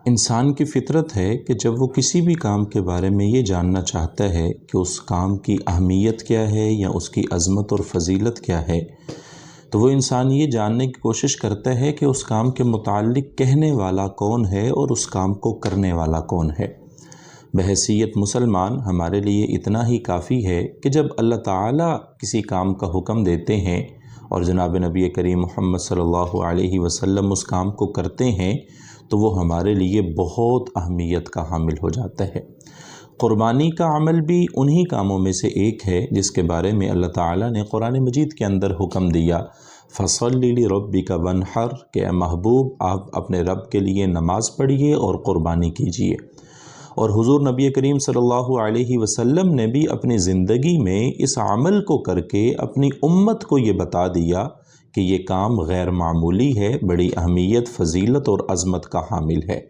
انسان کی فطرت ہے کہ جب وہ کسی بھی کام کے بارے میں یہ جاننا چاہتا ہے کہ اس کام کی اہمیت کیا ہے یا اس کی عظمت اور فضیلت کیا ہے، تو وہ انسان یہ جاننے کی کوشش کرتا ہے کہ اس کام کے متعلق کہنے والا کون ہے اور اس کام کو کرنے والا کون ہے۔ بحیثیت مسلمان ہمارے لیے اتنا ہی کافی ہے کہ جب اللہ تعالیٰ کسی کام کا حکم دیتے ہیں اور جناب نبی کریم محمد صلی اللہ علیہ وسلم اس کام کو کرتے ہیں تو وہ ہمارے لیے بہت اہمیت کا حامل ہو جاتا ہے۔ قربانی کا عمل بھی انہی کاموں میں سے ایک ہے جس کے بارے میں اللہ تعالیٰ نے قرآن مجید کے اندر حکم دیا، فَصَلِّ لِرَبِّكَ وَانْحَرْ، کہ اے محبوب آپ اپنے رب کے لیے نماز پڑھیے اور قربانی کیجیے۔ اور حضور نبی کریم صلی اللہ علیہ وسلم نے بھی اپنی زندگی میں اس عمل کو کر کے اپنی امت کو یہ بتا دیا کہ یہ کام غیر معمولی ہے، بڑی اہمیت، فضیلت اور عظمت کا حامل ہے۔